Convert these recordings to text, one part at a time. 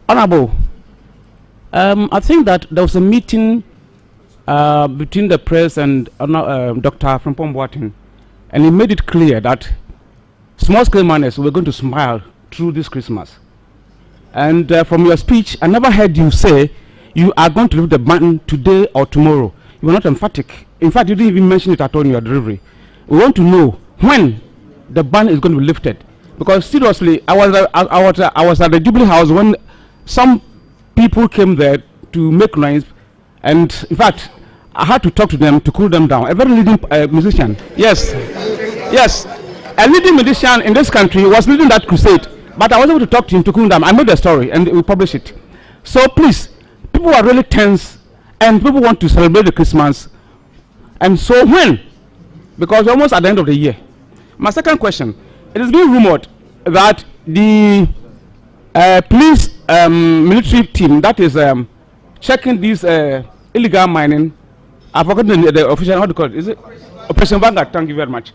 Honorable, I think that there was a meeting between the press and Dr. Frimpong Boateng, and he made it clear that small-scale miners were going to smile through this Christmas. And from your speech, I never heard you say you are going to lift the ban today or tomorrow. You were not emphatic. In fact, you didn't even mention it at all in your delivery. We want to know when the ban is going to be lifted. Because seriously, I was at the Jubilee House when some people came there to make noise, and in fact, I had to talk to them to cool them down. A very leading musician, yes, yes, a leading musician in this country was leading that crusade. But I was able to talk to him to cool them. I made the story and we published it. So please, people are really tense, and people want to celebrate the Christmas. And so when? Because we're almost at the end of the year. My second question. It is being rumored that the police military team that is checking this illegal mining, I've forgotten the official, how do you call it? Is it Operation Vanguard? Thank you very much.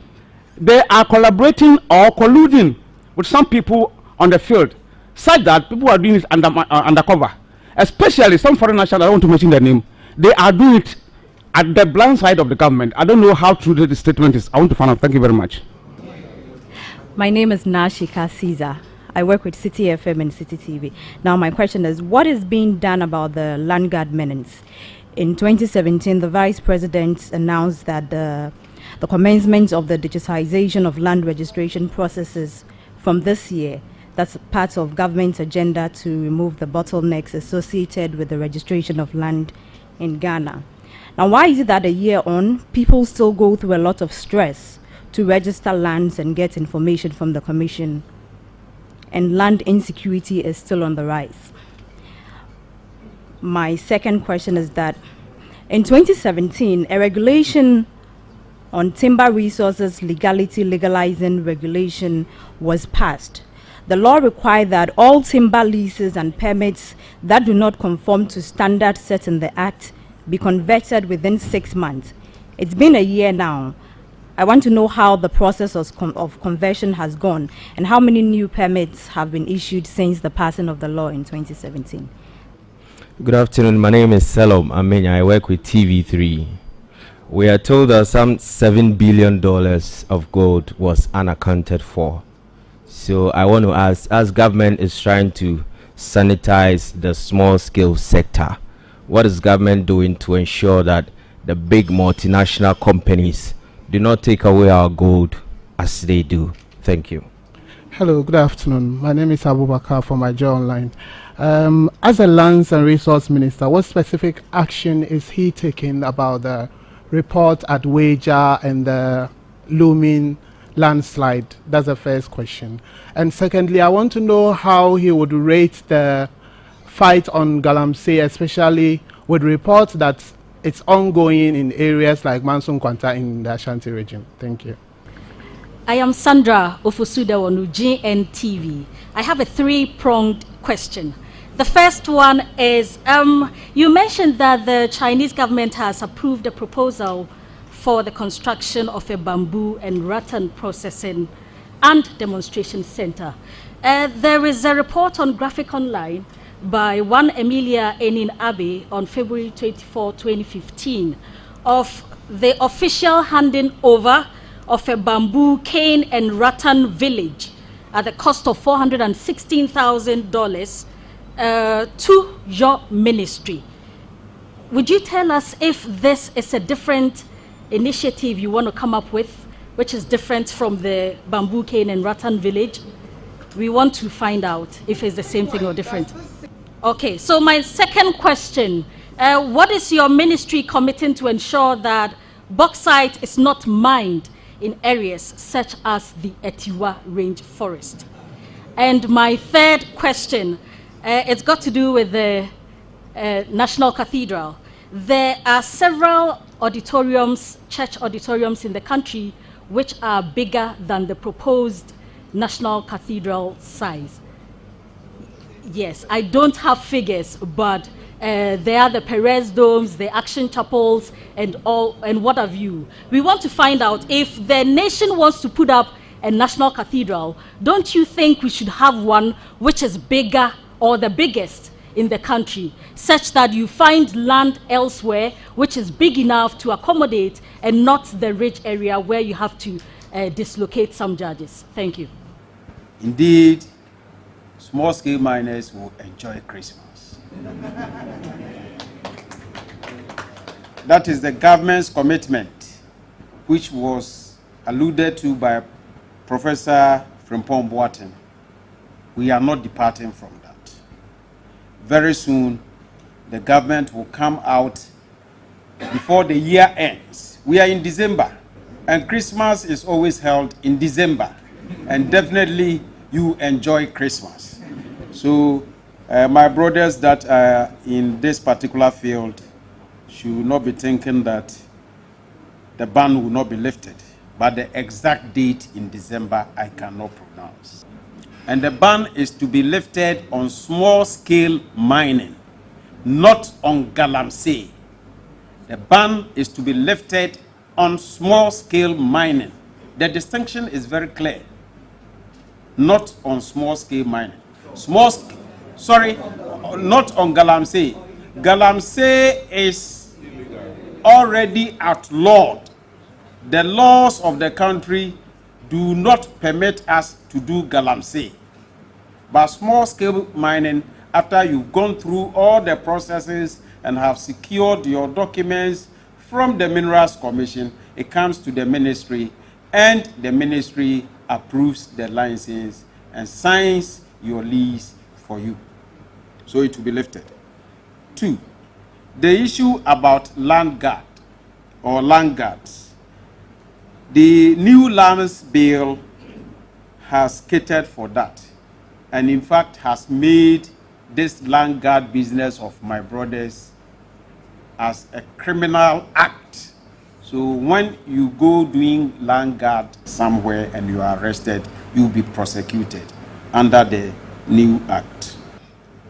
They are collaborating or colluding with some people on the field, such that people are doing it undercover, especially some foreign nationals. I don't want to mention their name. They are doing it at the blind side of the government. I don't know how true the statement is. I want to find out. Thank you very much. My name is Nashika Caesar. I work with City FM and City TV. Now my question is, what is being done about the land guard menace? In 2017, the Vice President announced that the commencement of the digitization of land registration processes from this year, that's part of government's agenda to remove the bottlenecks associated with the registration of land in Ghana. Now, why is it that a year on, people still go through a lot of stress to register lands and get information from the Commission, and land insecurity is still on the rise? My second question is that in 2017, a regulation on timber resources legalizing regulation was passed. The law required that all timber leases and permits that do not conform to standards set in the Act be converted within 6 months. It's been a year now. I want to know how the process of conversion has gone and how many new permits have been issued since the passing of the law in 2017. Good afternoon. My name is Salom Amenya. I work with TV3. We are told that some $7 billion of gold was unaccounted for. So I want to ask, as government is trying to sanitize the small-scale sector, what is government doing to ensure that the big multinational companies do not take away our gold as they do? Thank you. Hello, good afternoon. My name is Abubakar from Nigeria Online. As a Lands and Resource Minister, what specific action is he taking about the report at Weja and the looming landslide? That's the first question. And secondly, I want to know how he would rate the fight on Galamsey, especially with reports that it's ongoing in areas like Manson Kwanta in the Ashanti region. Thank you. I am Sandra Ofusudawonu, GNTV. I have a three-pronged question. The first one is, you mentioned that the Chinese government has approved a proposal for the construction of a bamboo and rattan processing and demonstration center. There is a report on Graphic Online by one Emilia Enin Abe on February 24, 2015 of the official handing over of a bamboo, cane and rattan village at the cost of $416,000 to your ministry. would you tell us if this is a different initiative you want to come up with, which is different from the bamboo cane and rattan village? We want to find out if it's the same thing or different. Okay, so my second question, what is your ministry committing to ensure that bauxite is not mined in areas such as the Etiwa Range Forest? And my third question, it's got to do with the National Cathedral. There are several auditoriums, church auditoriums in the country which are bigger than the proposed National Cathedral size. Yes, I don't have figures, but there are the Perez domes, the Action Chapels, and what have you. We want to find out if the nation wants to put up a national cathedral, don't you think we should have one which is bigger or the biggest in the country, such that you find land elsewhere which is big enough to accommodate and not the rich area where you have to dislocate some judges? Thank you. Indeed, small-scale miners will enjoy Christmas. That is the government's commitment, which was alluded to by Professor Frimpong Boateng. We are not departing from that. Very soon, the government will come out before the year ends. We are in December, and Christmas is always held in December, and definitely you enjoy Christmas. So my brothers that are in this particular field should not be thinking that the ban will not be lifted, but the exact date in December I cannot pronounce. And the ban is to be lifted on small-scale mining, not on galamsey. The ban is to be lifted on small-scale mining. The distinction is very clear. Not on small-scale mining. Not on galamsey. Galamsey is already outlawed. The laws of the country do not permit us to do galamsey. But small-scale mining, after you've gone through all the processes and have secured your documents from the Minerals Commission, it comes to the ministry, and the ministry approves the license and signs your lease for you. So it will be lifted. 2, the issue about land guard or land guards. The new lands bill has catered for that, and in fact has made this land guard business of my brothers as a criminal act. So when you go doing land guard somewhere and you are arrested, you'll be prosecuted under the new act.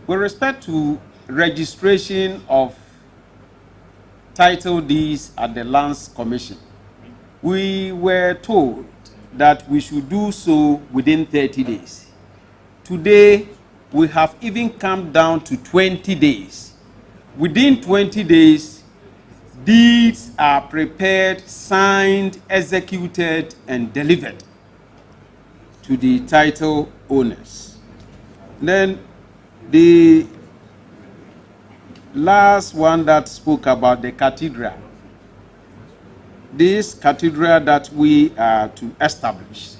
With respect to registration of title deeds at the Lands Commission, we were told that we should do so within 30 days. Today, we have even come down to 20 days. Within 20 days, deeds are prepared, signed, executed, and delivered to the title owners. Then the last one that spoke about the cathedral. This cathedral that we are to establish,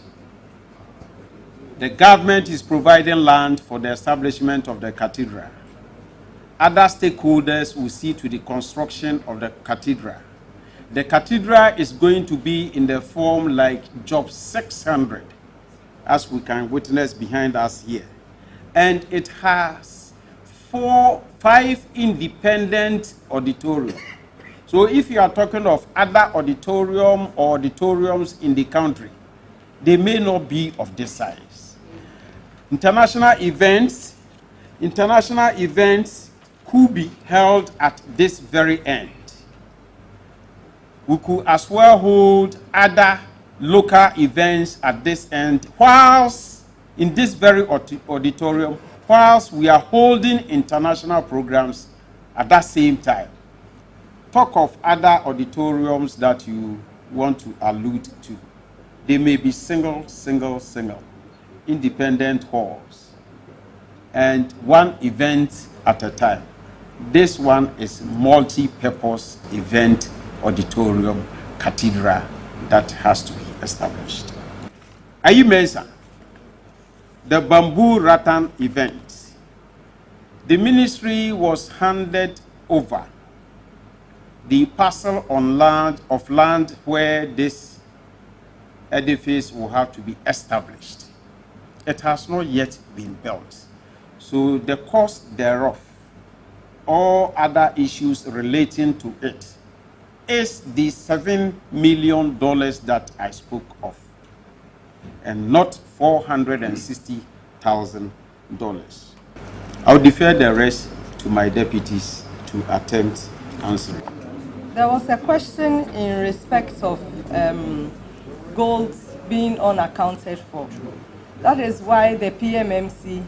the government is providing land for the establishment of the cathedral. Other stakeholders will see to the construction of the cathedral. The cathedral is going to be in the form like Job 600, as we can witness behind us here. And it has 5 independent auditoriums. So if you are talking of other auditorium or auditoriums in the country, they may not be of this size. International events could be held at this very end. We could as well hold other local events at this end, whilst in this very auditorium, whilst we are holding international programs at that same time. Talk of other auditoriums that you want to allude to. They may be single, independent halls, and one event at a time. This one is multi-purpose event auditorium cathedral that has to be established. Ayi Mensah, the Bamboo Rattan event, the ministry was handed over the parcel on land where this edifice will have to be established. It has not yet been built. So the cost thereof, all other issues relating to it, is the $7 million that I spoke of, and not $460,000. I'll defer the rest to my deputies to attempt answering. There was a question in respect of gold being unaccounted for. That is why the PMMC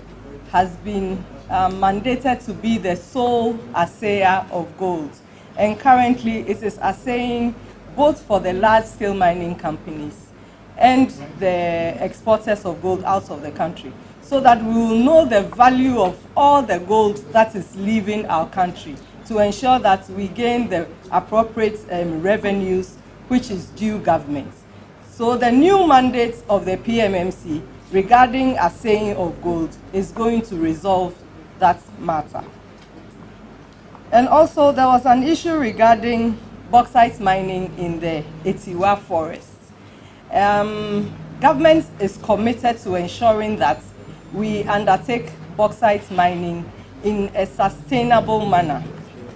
has been mandated to be the sole assayer of gold. And currently it is assaying both for the large-scale mining companies and the exporters of gold out of the country, so that we will know the value of all the gold that is leaving our country, to ensure that we gain the appropriate revenues which is due government. So the new mandate of the PMMC regarding assaying of gold is going to resolve that matter. And also there was an issue regarding bauxite mining in the Etiwa forest. Government is committed to ensuring that we undertake bauxite mining in a sustainable manner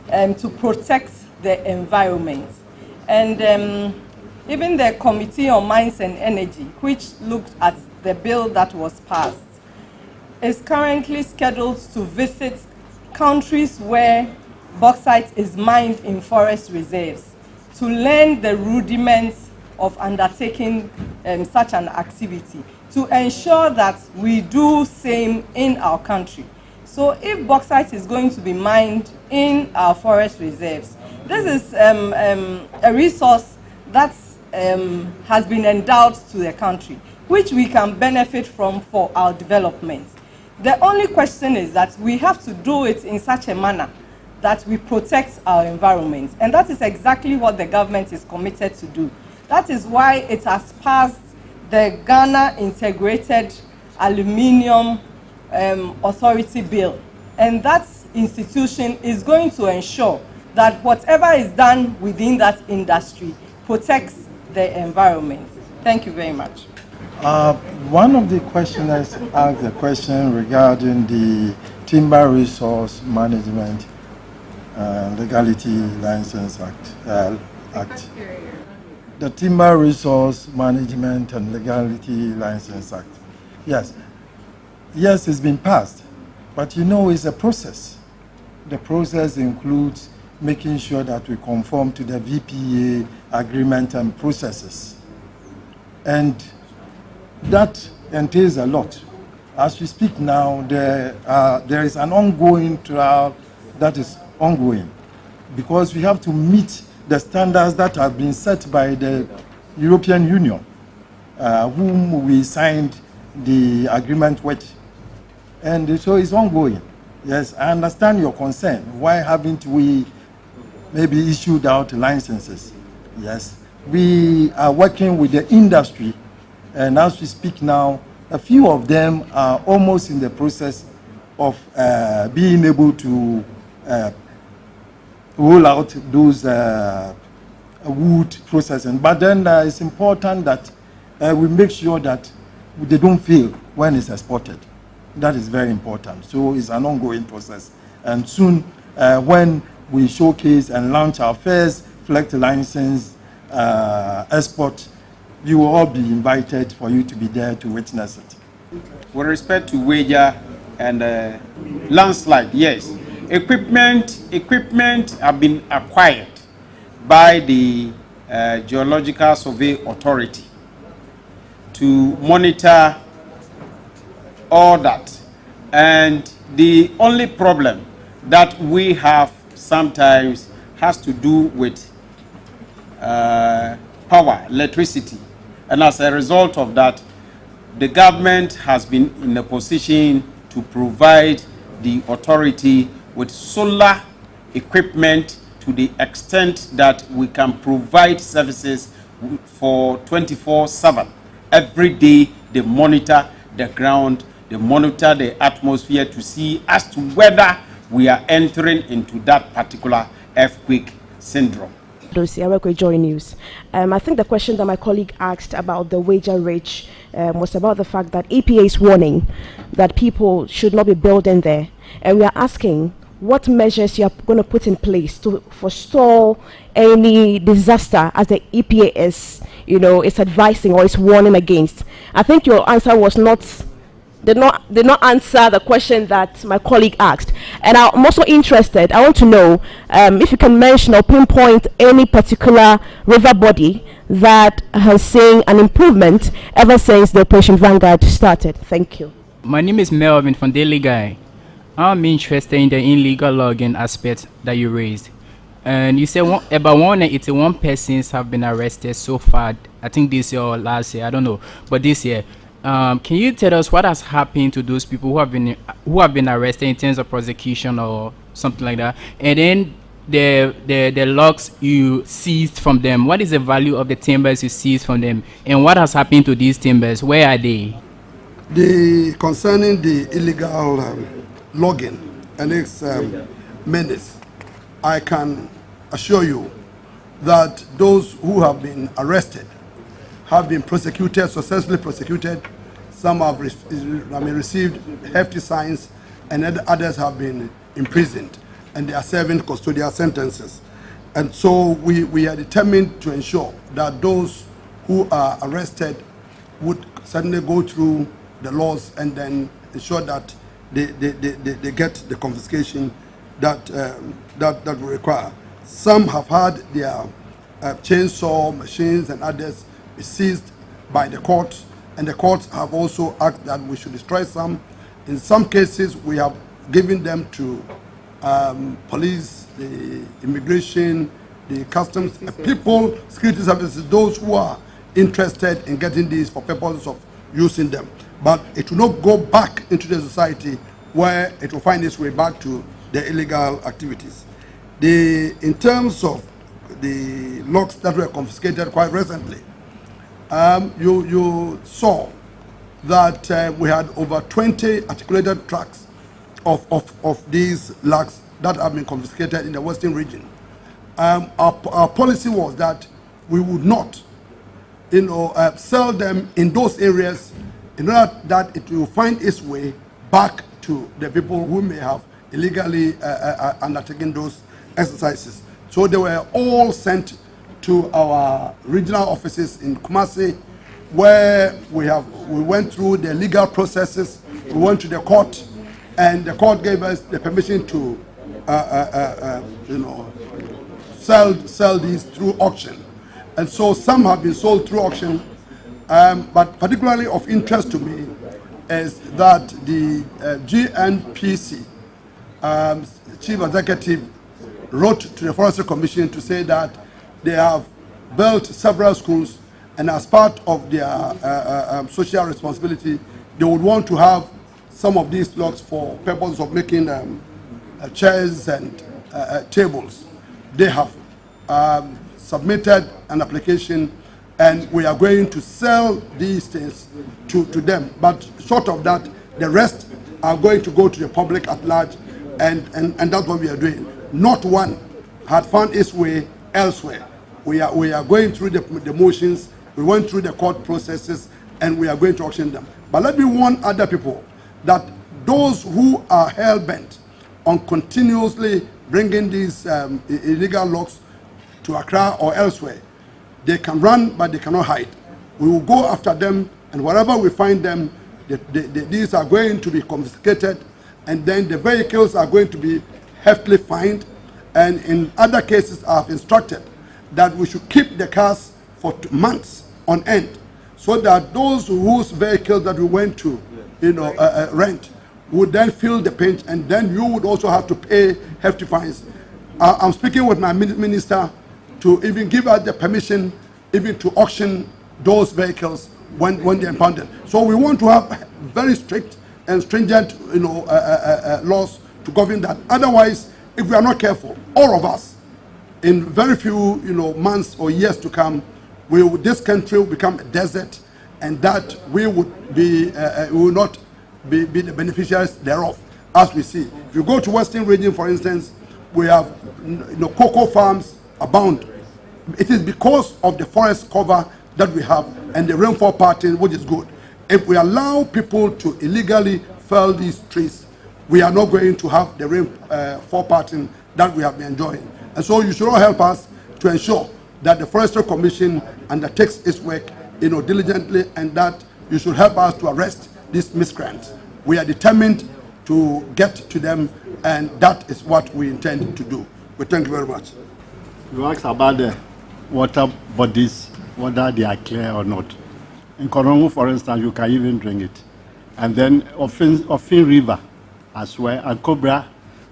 to protect the environment. And even the Committee on Mines and Energy, which looked at the bill that was passed, is currently scheduled to visit countries where bauxite is mined in forest reserves to learn the rudiments of undertaking such an activity, to ensure that we do same in our country. So if bauxite is going to be mined in our forest reserves, this is a resource that has been endowed to the country, which we can benefit from for our development. The only question is that we have to do it in such a manner that we protect our environment. And that is exactly what the government is committed to do. That is why it has passed the Ghana Integrated Aluminium Authority Bill. And that institution is going to ensure that whatever is done within that industry protects the environment. Thank you very much. One of the questioners asked a question regarding the Timber Resource Management Legality License Act. The Timber Resource Management and Legality License Act. Yes, it's been passed, but you know it's a process. The process includes making sure that we conform to the VPA agreement and processes. And that entails a lot. As we speak now, there is an ongoing trial that is ongoing, because we have to meet the standards that have been set by the European Union, whom we signed the agreement with. And so it's ongoing. Yes, I understand your concern. Why haven't we maybe issued out licenses? Yes, we are working with the industry, and as we speak now, a few of them are almost in the process of being able to roll out those wood processing. But then it's important that we make sure that they don't fail when it's exported. That is very important. So it's an ongoing process. And soon, when we showcase and launch our first FLECT license export, you will all be invited for you to be there to witness it. With respect to Weija and landslide, yes, equipment have been acquired by the Geological Survey Authority to monitor all that. And the only problem that we have sometimes has to do with power, electricity. And as a result of that, the government has been in a position to provide the authority with solar equipment to the extent that we can provide services for 24/7. Every day they monitor the ground, they monitor the atmosphere to see as to whether we are entering into that particular earthquake syndrome. I work with Joy News. I think the question that my colleague asked about the Wager Ridge was about the fact that EPA is warning that people should not be building there. And we are asking what measures you are going to put in place to forestall any disaster as the EPA is, is advising or is warning against. I think your answer was did not answer the question that my colleague asked. And I'm also interested, I want to know if you can mention or pinpoint any particular river body that has seen an improvement ever since the Operation Vanguard started. Thank you. My name is Melvin from Daily Guy. I'm interested in the illegal logging aspect that you raised. And you said about 181 persons have been arrested so far. I think this year or last year, I don't know, but this year. Can you tell us what has happened to those people who have been arrested in terms of prosecution or something like that? And then the logs you seized from them. What is the value of the timbers you seized from them? And what has happened to these timbers? Where are they? Concerning the illegal logging and its menace, I can assure you that those who have been arrested have been prosecuted, successfully prosecuted. Some have received hefty fines, and others have been imprisoned, and they are serving custodial sentences. And so we are determined to ensure that those who are arrested would certainly go through the laws and then ensure that they get the confiscation that we require. Some have had their chainsaw machines and others seized by the courts, and the courts have also asked that we should destroy some. In some cases, we have given them to police, the immigration, the customs, people, security services, those who are interested in getting these for purposes of using them. But it will not go back into the society where it will find its way back to the illegal activities. In terms of the logs that were confiscated quite recently, you saw that we had over 20 articulated tracks of these logs that have been confiscated in the Western region. Our policy was that we would not, sell them in those areas in order that it will find its way back to the people who may have illegally undertaken those exercises. So they were all sent to our regional offices in Kumasi, where we went through the legal processes. We went to the court, and the court gave us the permission to sell these through auction. And so some have been sold through auction, but particularly of interest to me is that the GNPC chief executive wrote to the Forestry Commission to say that they have built several schools, and as part of their social responsibility, they would want to have some of these logs for purposes of making chairs and tables. They have submitted an application, and we are going to sell these things to them. But short of that, the rest are going to go to the public at large, and that's what we are doing. Not one had found its way elsewhere. We are going through the motions, we went through the court processes, and we are going to auction them. But let me warn other people that those who are hell-bent on continuously bringing these illegal logs to Accra or elsewhere, they can run, but they cannot hide. We will go after them, and wherever we find them, these are going to be confiscated, and then the vehicles are going to be heavily fined. And in other cases, I have instructed that we should keep the cars for months on end, so that those whose vehicles that we went to, rent, would then feel the pinch, and then you would also have to pay hefty fines. I'm speaking with my minister to even give us the permission even to auction those vehicles when they're impounded. So we want to have very strict and stringent laws to govern that. Otherwise, if we are not careful, all of us, in very few months or years to come, this country will become a desert, and that we will not be the beneficiaries thereof, as we see. If you go to Western region, for instance, we have cocoa farms abound. It is because of the forest cover that we have and the rainfall pattern, which is good. If we allow people to illegally fell these trees, we are not going to have the rainfall pattern that we have been enjoying. And so you should all help us to ensure that the Forestry Commission undertakes its work diligently, and that you should help us to arrest these miscreants. We are determined to get to them, and that is what we intend to do. We thank you very much. You asked about the water bodies, whether they are clear or not. In Korongo, for instance, you can even drink it. And then Ofin River as well, and Cobra,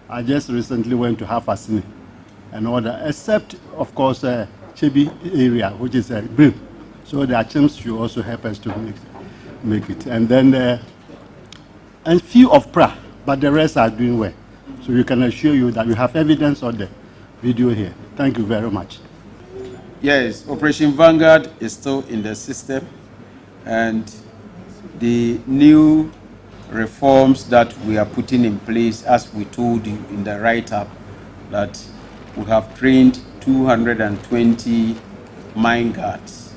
I just recently went to Hafasini and all that, except, of course, Chebi area, which is a BRIM. So the Achems should also help us to make it. And then, and few of PRA, but the rest are doing well. So we can assure you that we have evidence on the video here. Thank you very much. Yes, Operation Vanguard is still in the system, and the new reforms that we are putting in place, as we told you in the write-up, that we have trained 220 mine guards.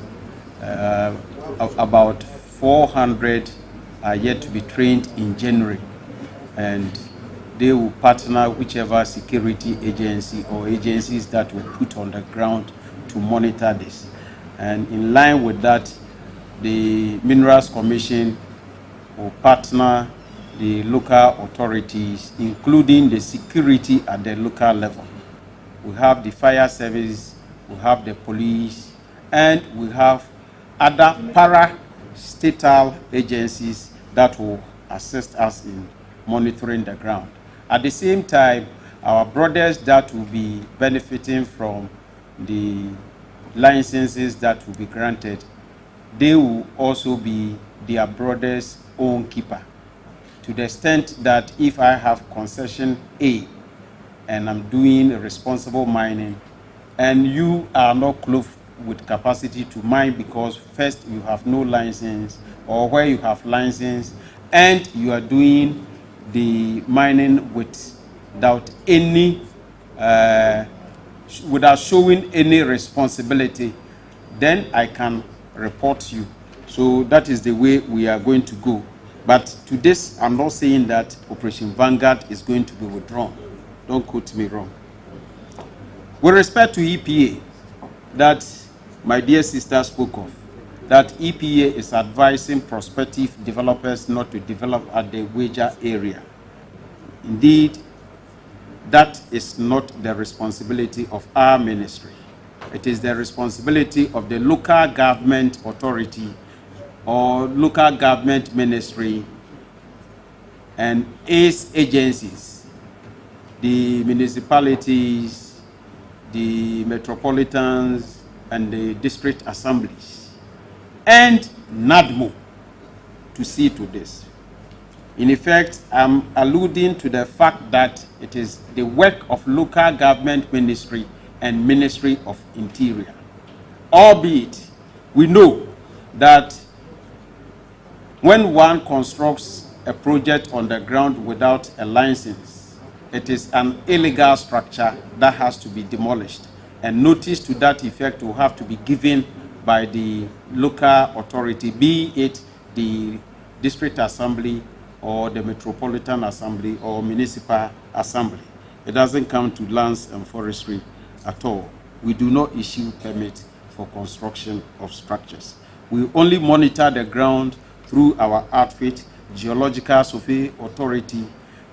About 400 are yet to be trained in January, and they will partner whichever security agency or agencies that will put on the ground to monitor this. And in line with that, the Minerals Commission will partner the local authorities, including the security at the local level. We have the fire service, we have the police, and we have other para-statal agencies that will assist us in monitoring the ground. At the same time, our brothers that will be benefiting from the licenses that will be granted, they will also be their brother's own keeper, to the extent that if I have concession A and I'm doing responsible mining, and you are not clothed with capacity to mine because first you have no license, or where you have license and you are doing the mining without any without showing any responsibility, then I can report you. So that is the way we are going to go. But to this, I'm not saying that Operation Vanguard is going to be withdrawn. Don't quote me wrong. With respect to EPA, that my dear sister spoke of, that EPA is advising prospective developers not to develop at the Weija area. Indeed, that is not the responsibility of our ministry. It is the responsibility of the local government authority or local government ministry and its agencies, the municipalities, the metropolitans, and the district assemblies, and NADMO to see to this. In effect, I'm alluding to the fact that it is the work of local government ministry and Ministry of Interior. Albeit, we know that when one constructs a project on the ground without a license, it is an illegal structure that has to be demolished. And notice to that effect will have to be given by the local authority, be it the district assembly or the metropolitan assembly or municipal assembly. It doesn't come to lands and forestry at all. We do not issue permits for construction of structures. We only monitor the ground through our outfit, Geological Survey Authority,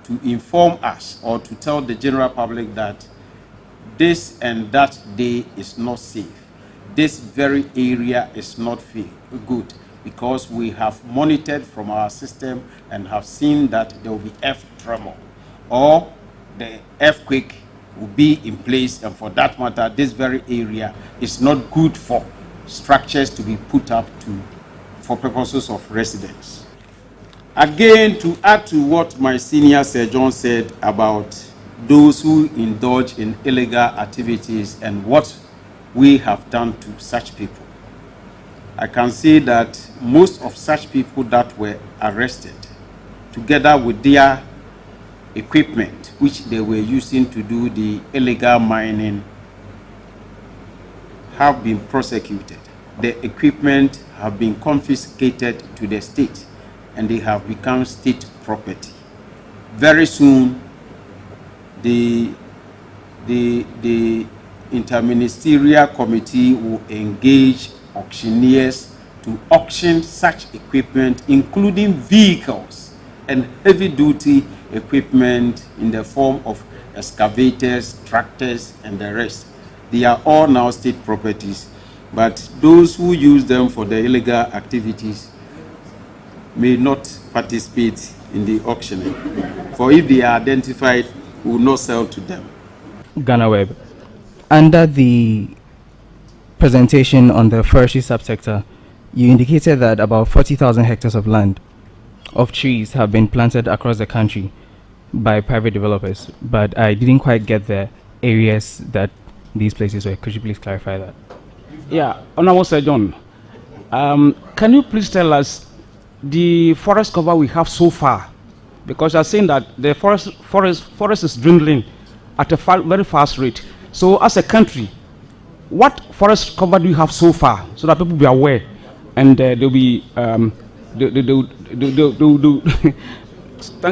to inform us or to tell the general public that this and that day is not safe. This very area is not good, because we have monitored from our system and have seen that there will be earth tremor or the earthquake will be in place, and for that matter, this very area is not good for structures to be put up for purposes of residence. Again, to add to what my senior Sir John said about those who indulge in illegal activities and what we have done to such people. I can say that most of such people that were arrested, together with their equipment, which they were using to do the illegal mining, have been prosecuted. The equipment have been confiscated to the state and they have become state property. Very soon, the interministerial committee will engage auctioneers to auction such equipment, including vehicles and heavy-duty equipment in the form of excavators, tractors, and the rest. They are all now state properties, but those who use them for the illegal activities may not participate in the auctioning. For if they are identified, we will not sell to them. Ghana Web. Under the presentation on the forestry subsector, you indicated that about 40,000 hectares of land of trees have been planted across the country by private developers, but I didn't quite get the areas that these places were. Could you please clarify that? Yeah, Honorable Sir John, can you please tell us the forest cover we have so far? Because you are saying that the forest is dwindling at a very fast rate. So as a country, what forest cover do you have so far, so that people be aware and they'll be thank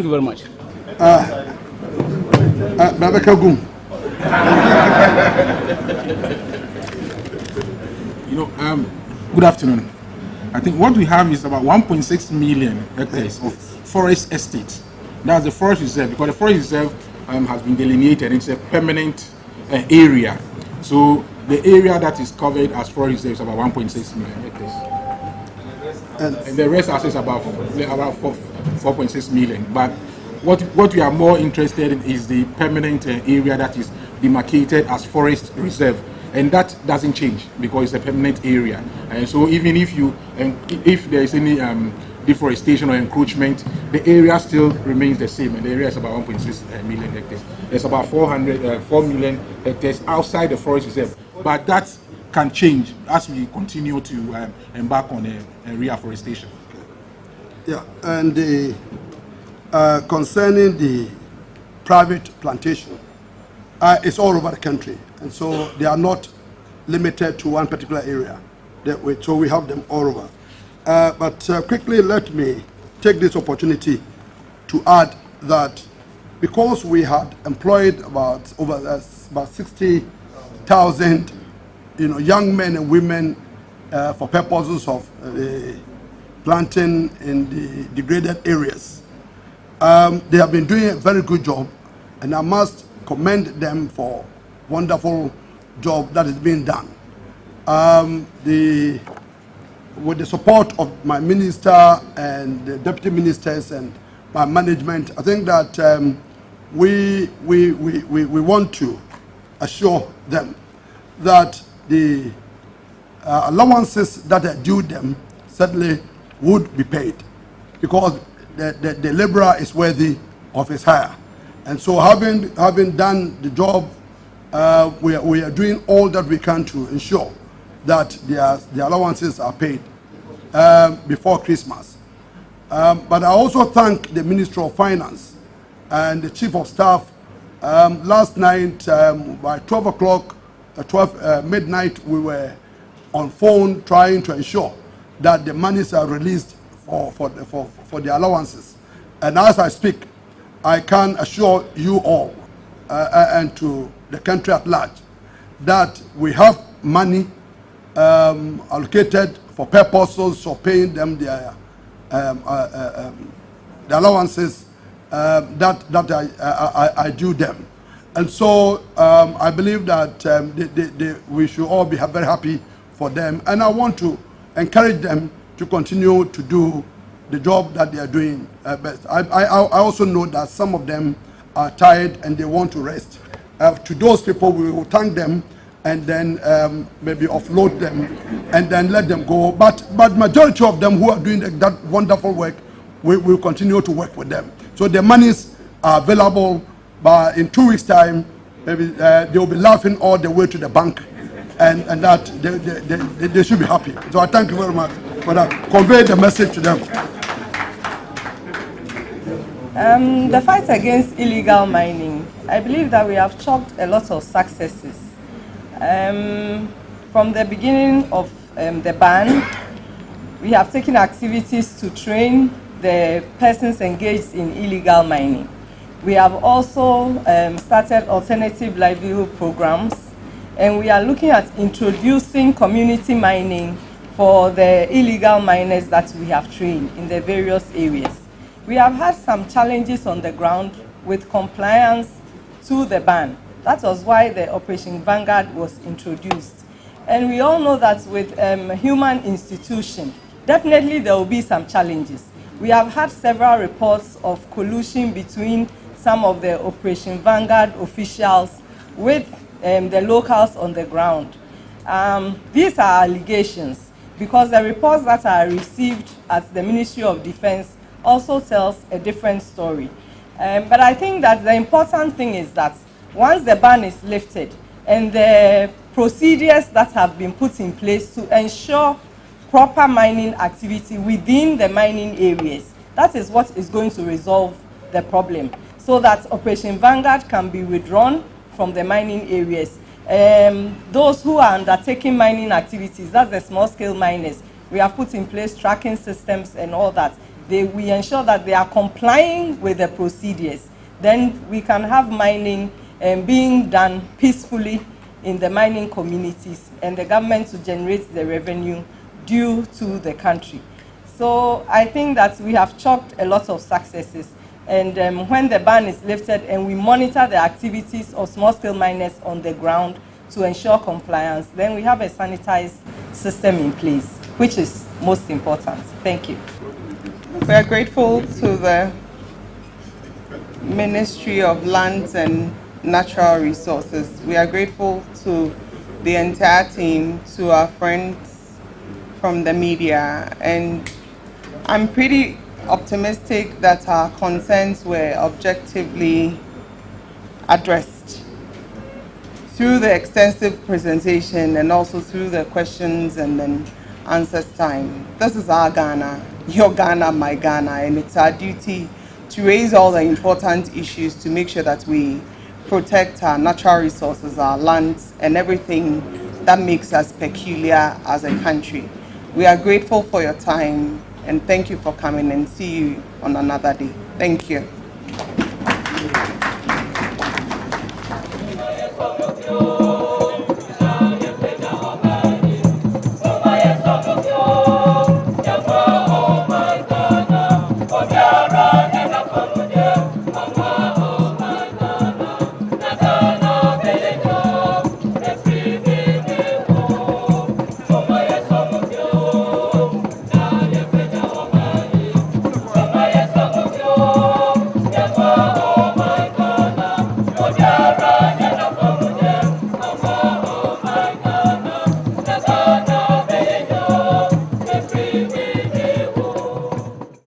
you very much. Good afternoon. I think what we have is about 1.6 million hectares of forest estates. That's the forest reserve, because the forest reserve has been delineated. It's a permanent area. So the area that is covered as forest reserve is about 1.6 million hectares. And the rest is about 4.6 million. But what we are more interested in is the permanent area that is demarcated as forest reserve. And that doesn't change because it's a permanent area. And so even if there is any deforestation or encroachment, the area still remains the same, and the area is about 1.6 million hectares. There's about 4 million hectares outside the forest reserve, but that can change as we continue to embark on a reforestation. Yeah, and concerning the private plantation, it's all over the country, and so they are not limited to one particular area. So we have them all over. But quickly, let me take this opportunity to add that because we had employed about 60,000, young men and women for purposes of planting in the degraded areas, they have been doing a very good job, and I must commend them for wonderful job that is being done. With the support of my minister and the deputy ministers and my management, I think that we want to assure them that the allowances that are due them certainly would be paid, because the laborer is worthy of his hire. And so having done the job, we are doing all that we can to ensure that the allowances are paid before Christmas. But I also thank the Minister of Finance and the Chief of Staff. Last night, by 12 o'clock, midnight, we were on phone trying to ensure that the monies are released for the allowances. And as I speak, I can assure you all and to the country at large that we have money allocated for purposes of paying them their the allowances that I due them. And so I believe that we should all be very happy for them, and I want to encourage them to continue to do the job that they are doing best. I also know that some of them are tired and they want to rest. To those people, we will thank them and then maybe offload them and then let them go. But majority of them who are doing that wonderful work, we will continue to work with them. So the monies are available. But in 2 weeks' time, maybe they will be laughing all the way to the bank, and that they should be happy. So I thank you very much for that. Convey the message to them. The fight against illegal mining, I believe that we have chalked a lot of successes. From the beginning of the ban, we have taken activities to train the persons engaged in illegal mining. We have also started alternative livelihood programs, and we are looking at introducing community mining for the illegal miners that we have trained in the various areas. We have had some challenges on the ground with compliance to the ban. That was why the Operation Vanguard was introduced. And we all know that with a human institution, definitely there will be some challenges. We have had several reports of collusion between some of the Operation Vanguard officials with the locals on the ground. These are allegations because the reports that are received at the Ministry of Defense also tells a different story. But I think that the important thing is that once the ban is lifted and the procedures that have been put in place to ensure proper mining activity within the mining areas, that is what is going to resolve the problem, so that Operation Vanguard can be withdrawn from the mining areas. Those who are undertaking mining activities, that's the small-scale miners, we have put in place tracking systems and all that. We ensure that they are complying with the procedures. Then we can have mining being done peacefully in the mining communities, and the government to generate the revenue due to the country. So I think that we have chalked a lot of successes. And when the ban is lifted and we monitor the activities of small-scale miners on the ground to ensure compliance, then we have a sanitized system in place, which is most important. Thank you. We are grateful to the Ministry of Lands and Natural Resources. We are grateful to the entire team, to our friends from the media, and I'm pretty optimistic that our concerns were objectively addressed through the extensive presentation and also through the questions and then answers time. This is our Ghana, your Ghana, my Ghana, and it's our duty to raise all the important issues to make sure that we protect our natural resources, our lands, and everything that makes us peculiar as a country. We are grateful for your time, and thank you for coming, and see you on another day. Thank you. Yeah.